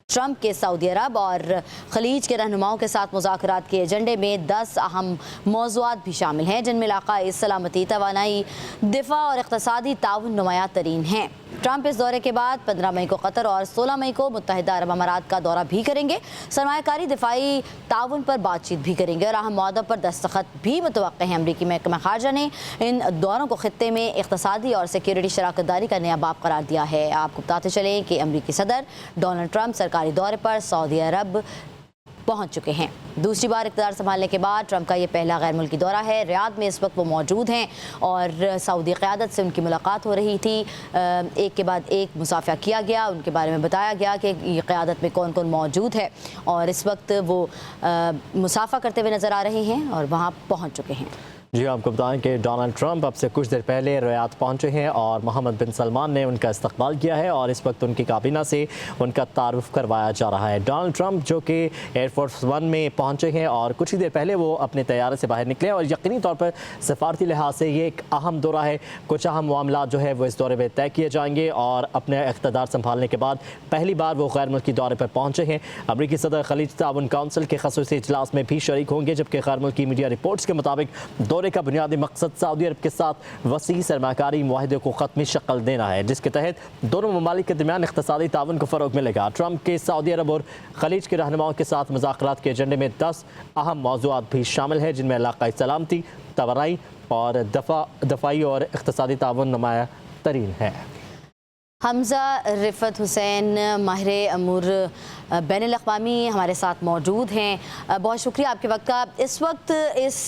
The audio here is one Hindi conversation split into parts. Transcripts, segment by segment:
ट्रंप के सऊदी अरब और खलीज के रहनुमाओं के साथ मुज़ाकरात के एजेंडे में 10 अहम मौज़ूआत भी शामिल हैं, जिनमें इलाक़ाई सलामती, तवानाई, दिफा और इक़्तिसादी ताउन नुमायाँ तरीन हैं। ट्रंप इस दौरे के बाद 15 मई को कतर और 16 मई को मुत्तहिदा अरब अमारात का दौरा भी करेंगे। सरमायाकारी, दिफाई ताउन पर बातचीत भी करेंगे और अहम मुआहदों पर दस्तखत भी मुतवक्किल हैं। अमरीकी महकमा ख़ारजा ने इन दौरों को खित्ते में इक़्तिसादी और सिक्योरिटी शराकत दारी का नया बाब करार दिया है। आपको बताते चलें कि अमरीकी सदर डोनाल्ड ट्रंप सरकारी दौरे पर सऊदी अरब पहुंच चुके हैं। दूसरी बार इक़्तिदार संभालने के बाद ट्रंप का ये पहला गैर मुल्की दौरा है। रियाद में इस वक्त वो मौजूद हैं और सऊदी क़यादत से उनकी मुलाकात हो रही थी। एक के बाद एक मुसाफ़ा किया गया, उनके बारे में बताया गया कि ये क़यादत में कौन कौन मौजूद है और इस वक्त वो मुसाफ़ा करते हुए नज़र आ रहे हैं और वहाँ पहुँच चुके हैं। जी, आपको बताएं कि डोनाल्ड ट्रंप अब से कुछ देर पहले रियाद पहुंचे हैं और मोहम्मद बिन सलमान ने उनका इस्तकबाल किया है और इस वक्त उनकी काबीना से उनका तारुफ करवाया जा रहा है। डोनाल्ड ट्रंप जो कि एयरफोर्स 1 में पहुंचे हैं और कुछ ही देर पहले वो अपने तैयारे से बाहर निकले और यकीनी तौर पर सफारती लिहाज से ये एक अहम दौरा है। कुछ अहम मामला जो है वो इस दौरे में तय किए जाएंगे और अपने इक़्तिदार संभालने के बाद पहली बार वो गैर मुल्की दौरे पर पहुँचे हैं। अमरीकी सदर खलीज ताउन काउंसिल के ख़ुसूसी इजलास में भी शरीक होंगे, जबकि गैर मुल्की मीडिया रिपोर्ट्स के मुताबिक दौरे का बुनियादी मकसद सऊदी अरब के साथ वसी सरमाकारी मुआहदे को ख़त्मी शक्ल देना है, जिसके तहत दोनों ममालिक के दरमियान इक़्तिसादी ताउन को फ़रोग़ मिलेगा। ट्रंप के सऊदी अरब और खलीज के रहनुमाओं के साथ मुज़ाकरात के एजेंडे में 10 अहम मौज़ूआत भी शामिल हैं, जिनमें इलाक़ाई सलामती, तवानाई और दफ़ाई और इक़्तिसादी ताउन नुमाया तरीन है। हमज़ा रिफ़त हुसैन माहिर अमूर बैनुल अक़वामी हमारे साथ मौजूद हैं। बहुत शुक्रिया आपके वक्त का। इस वक्त इस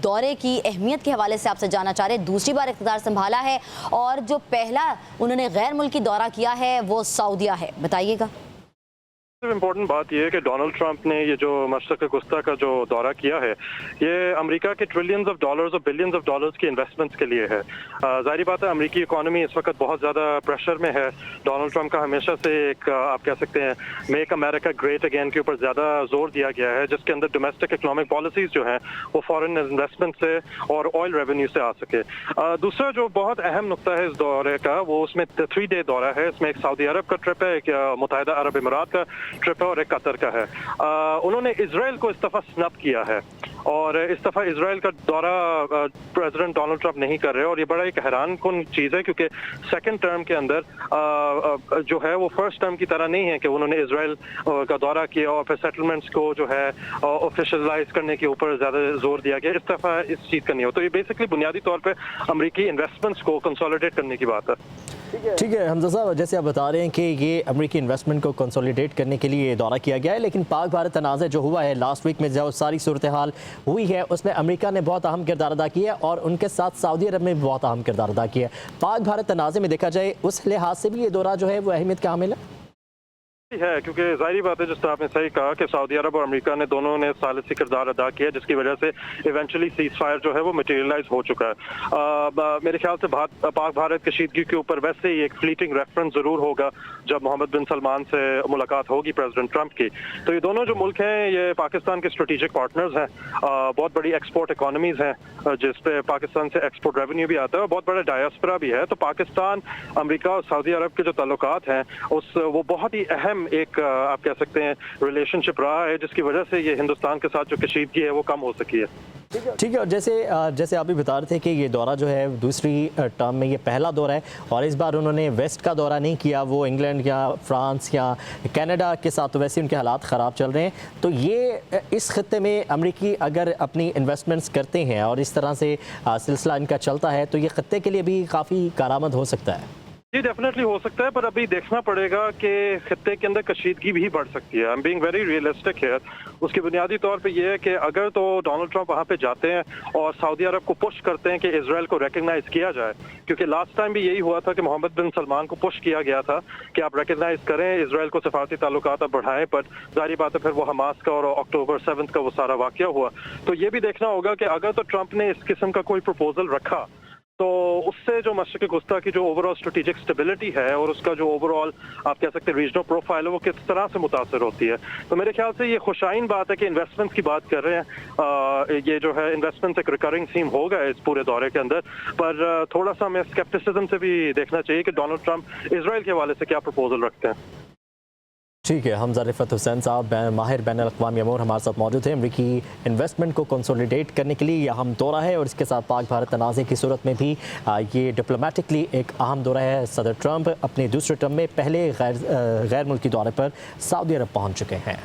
दौरे की अहमियत के हवाले से आपसे जानना चाह रहे हैं। दूसरी बार इक़्तिदार संभाला है और जो पहला उन्होंने गैर मुल्की दौरा किया है वो सऊदीया है, बताइएगा। इम्पोर्टेंट बात यह है कि डोनाल्ड ट्रंप ने ये जो मशरक़ वस्ता का जो दौरा किया है, ये अमेरिका के ट्रिलियंस ऑफ डॉलर्स और बिलियंस ऑफ डॉलर्स की इन्वेस्टमेंट्स के लिए है। जाहिर बात है अमेरिकी इकोनॉमी इस वक्त बहुत ज़्यादा प्रेशर में है। डोनाल्ड ट्रंप का हमेशा से एक आप कह सकते हैं मेक अमेरिका ग्रेट अगेन के ऊपर ज़्यादा जोर दिया गया है, जिसके अंदर डोमेस्टिक इकोनॉमिक पॉलिसीज़ जो हैं वो फॉरेन इन्वेस्टमेंट से और ऑयल रेवेन्यू से आ सके। दूसरा जो बहुत अहम नुक्ता है इस दौरे का, वो उसमें 3 डे दौरा है। इसमें एक सऊदी अरब का ट्रिप है, एक मुत्तहिदा अरब अमारात का ट्रिप है और एक कतर का है। उन्होंने इजराइल को इस दफ़ा स्नब किया है और इस दफ़ा इजराइल का दौरा प्रेसिडेंट डोनाल्ड ट्रंप नहीं कर रहे और ये बड़ा एक हैरान कुन चीज़ है, क्योंकि सेकंड टर्म के अंदर जो है वो फर्स्ट टर्म की तरह नहीं है कि उन्होंने इजराइल का दौरा किया और फिर सेटलमेंट्स को जो है ऑफिशियलाइज करने के ऊपर ज़्यादा जोर दिया गया। इस दफ़ा इस चीज़ का नहीं हो, तो ये बेसिकली बुनियादी तौर पर अमरीकी इन्वेस्टमेंट्स को कंसोलिडेट करने की बात है। ठीक है हमजा साहब, जैसे आप बता रहे हैं कि ये अमेरिकी इन्वेस्टमेंट को कंसोलिडेट करने के लिए दौरा किया गया है, लेकिन पाक भारत तनाज़ा जो हुआ है लास्ट वीक में, जो सारी सूरत हाल हुई है उसमें अमेरिका ने बहुत अहम किरदार अदा किया है और उनके साथ सऊदी अरब में बहुत अहम किरदार अदा किया है। पाक भारत तनाज़े में देखा जाए उस लिहाज से भी ये दौरा जो है वो अहमियत का हामिल है, क्योंकि जाहिर बात है जिस तरह आपने सही कहा कि सऊदी अरब और अमेरिका ने दोनों ने सालिसी किरदार अदा किया, जिसकी वजह से इवेंचुअली सीज फायर जो है वो मटेरियलाइज हो चुका है। मेरे ख्याल से पाक भारत कशीदगी के ऊपर वैसे ही एक फ्लीटिंग रेफरेंस ज़रूर होगा जब मोहम्मद बिन सलमान से मुलाकात होगी प्रेसिडेंट ट्रंप की। तो ये दोनों जो मुल्क हैं ये पाकिस्तान के स्ट्रेटेजिक पार्टनर्स हैं, बहुत बड़ी एक्सपोर्ट इकोनॉमीज़ हैं जिस पे पाकिस्तान से एक्सपोर्ट रेवेन्यू भी आता है और बहुत बड़ा डायस्पोरा भी है। तो पाकिस्तान, अमेरिका और सऊदी अरब के जो ताल्लुकात हैं वो बहुत ही अहम एक आप कह सकते हैं रिलेशनशिप रहा है, जिसकी वजह से ये हिंदुस्तान के साथ जो कशीदगी है वो कम हो सकी है। ठीक है। और जैसे आप भी बता रहे थे कि ये दौरा जो है दूसरी टर्म में ये पहला दौरा है और इस बार उन्होंने वेस्ट का दौरा नहीं किया, वो इंग्लैंड या फ्रांस या कनाडा के साथ तो वैसे उनके हालात ख़राब चल रहे हैं। तो ये इस खत्ते में अमेरिकी अगर अपनी इन्वेस्टमेंट्स करते हैं और इस तरह से सिलसिला इनका चलता है तो ये खत्ते के लिए भी काफ़ी कारआमद हो सकता है। जी डेफिनेटली हो सकता है, पर अभी देखना पड़ेगा कि खत्ते के अंदर कशीदगी भी बढ़ सकती है। I am being very realistic है। उसकी बुनियादी तौर पे ये है कि अगर तो डोनाल्ड ट्रंप वहाँ पे जाते हैं और सऊदी अरब को पुश करते हैं कि इजराइल को रिकग्नाइज किया जाए, क्योंकि लास्ट टाइम भी यही हुआ था कि मोहम्मद बिन सलमान को पुश किया गया था कि आप रिकग्नाइज करें इजराइल को, सफारती ताल्लुकात आप बढ़ाएं, पर जाहिर बात है फिर वो हमास का और अक्टूबर 7 का वो सारा वाकया हुआ। तो ये भी देखना होगा कि अगर तो ट्रंप ने इस किस्म का कोई प्रपोजल रखा तो उससे जो मशरक़ वस्ता की जो ओवरऑल स्ट्रेटेजिक स्टेबिलिटी है और उसका जो ओवरऑल आप कह सकते हैं रीजनल प्रोफाइल है वो किस तरह से मुतासर होती है। तो मेरे ख्याल से ये खुशाइन बात है कि इन्वेस्टमेंट्स की बात कर रहे हैं। ये जो है इन्वेस्टमेंट्स एक रिकरिंग थीम होगा इस पूरे दौरे के अंदर, पर थोड़ा सा हमें स्केप्टिसिज्म से भी देखना चाहिए कि डोनाल्ड ट्रंप इजराइल के हवाले से क्या प्रपोजल रखते हैं। ठीक है, हमजा रिफत हुसैन साहब माहिर बैन अल-अक़वामी अमूर हमारे साथ मौजूद हैं। अमरीकी इन्वेस्टमेंट को कंसोलिडेट करने के लिए यह अहम दौरा है और इसके साथ पाक भारत तनाज़े की सूरत में भी ये डिप्लोमेटिकली एक अहम दौरा है। सदर ट्रंप अपने दूसरे टर्म में पहले गैर मुल्की दौरे पर सऊदी अरब पहुँच चुके हैं।